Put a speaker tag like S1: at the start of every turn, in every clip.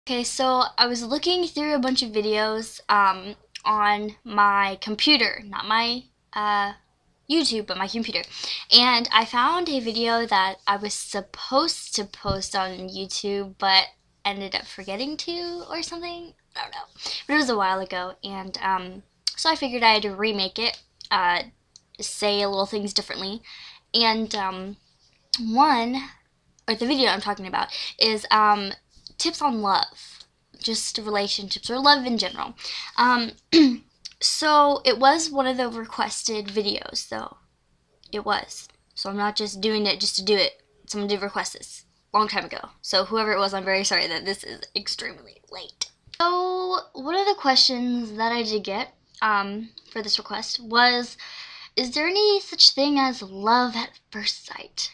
S1: Okay, so I was looking through a bunch of videos on my computer, not my YouTube, but my computer. And I found a video that I was supposed to post on YouTube, but ended up forgetting to or something. I don't know. But it was a while ago, and so I figured I had to remake it, say little things differently. And one, or the video I'm talking about, is tips on love, just relationships or love in general. Um, so it was one of the requested videos, though. It was. So I'm not just doing it just to do it. Someone did request this a long time ago. So whoever it was, I'm very sorry that this is extremely late. So one of the questions that I did get for this request was, is there any such thing as love at first sight?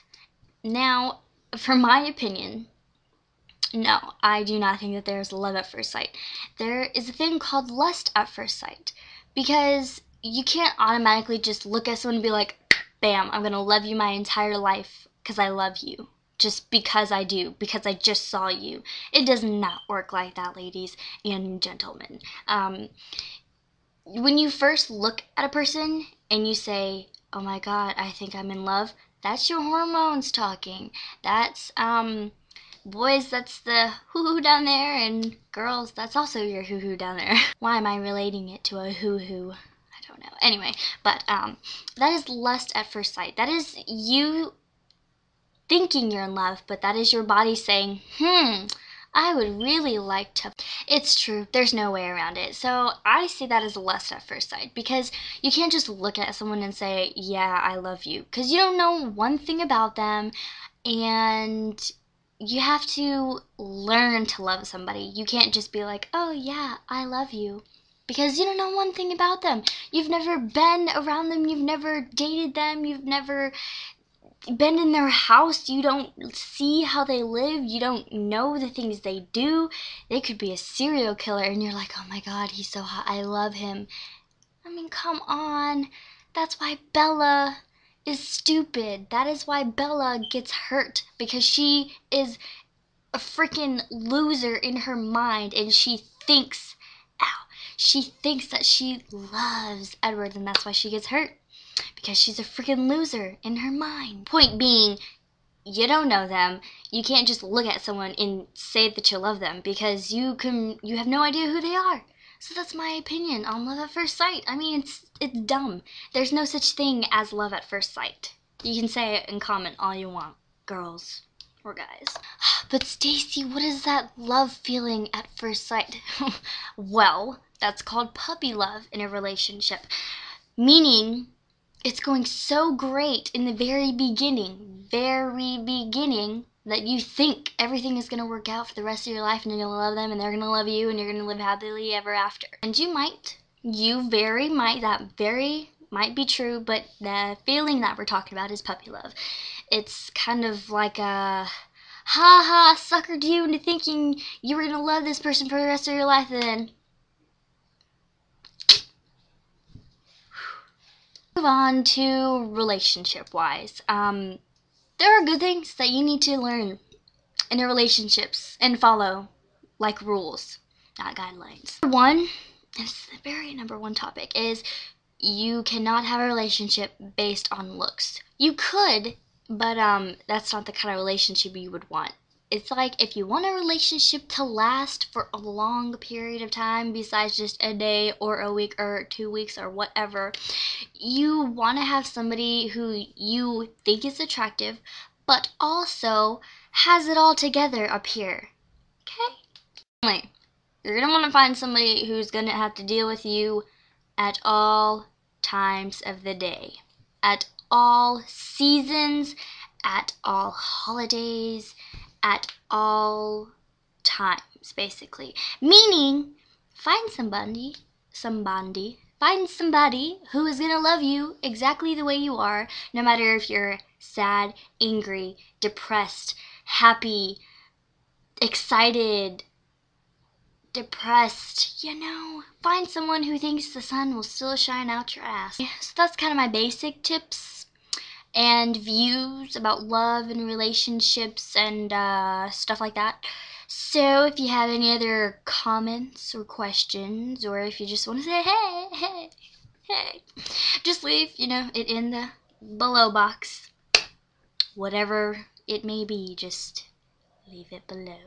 S1: Now, for my opinion, no, I do not think that there's love at first sight. There is a thing called lust at first sight, because you can't automatically just look at someone and be like, bam, I'm going to love you my entire life because I love you. Just because I do, because I just saw you. It does not work like that, ladies and gentlemen. When you first look at a person and you say, oh my God, I think I'm in love, that's your hormones talking. That's, boys, that's the hoo-hoo down there, and girls, that's also your hoo-hoo down there. Why am I relating it to a hoo-hoo? I don't know. Anyway, but that is lust at first sight. That is you thinking you're in love, but that is your body saying, I would really like to. It's true. There's no way around it. So I see that as lust at first sight, because you can't just look at someone and say, yeah, I love you, because you don't know one thing about them, and you have to learn to love somebody. You can't just be like, oh yeah, I love you, because you don't know one thing about them. You've never been around them, you've never dated them, you've never been in their house, you don't see how they live, you don't know the things they do. They could be a serial killer and you're like, oh my God, he's so hot, I love him. I mean, come on. That's why Bella is stupid. That is why Bella gets hurt, because she is a freaking loser in her mind, and she thinks that she loves Edward, and that's why she gets hurt, because she's a freaking loser in her mind. Point being, you don't know them. You can't just look at someone and say that you love them, because you have no idea who they are. So that's my opinion on love at first sight. I mean, it's dumb. There's no such thing as love at first sight. You can say it and comment all you want, girls or guys. But Stacy, what is that love feeling at first sight? Well, that's called puppy love in a relationship. Meaning, it's going so great in the very beginning, that you think everything is going to work out for the rest of your life, and you're going to love them, and they're going to love you, and you're going to live happily ever after. And that very might be true, but the feeling that we're talking about is puppy love. It's kind of like a, ha, suckered you into thinking you were going to love this person for the rest of your life, and then move on to relationship-wise. There are good things that you need to learn in your relationships and follow, like rules, not guidelines. One, it's the very number one topic, is you cannot have a relationship based on looks. You could, but that's not the kind of relationship you would want. It's like, if you want a relationship to last for a long period of time, besides just a day or a week or 2 weeks or whatever, you want to have somebody who you think is attractive, but also has it all together up here. Okay? You're going to want to find somebody who's going to have to deal with you at all times of the day, at all seasons, at all holidays, at all times, basically. Meaning, find somebody who is going to love you exactly the way you are, no matter if you're sad, angry, depressed, happy, excited, depressed, find someone who thinks the sun will still shine out your ass. So that's kind of my basic tips and views about love and relationships and stuff like that. So if you have any other comments or questions, or if you just want to say hey, hey, hey, just leave, it in the below box. Whatever it may be, just leave it below.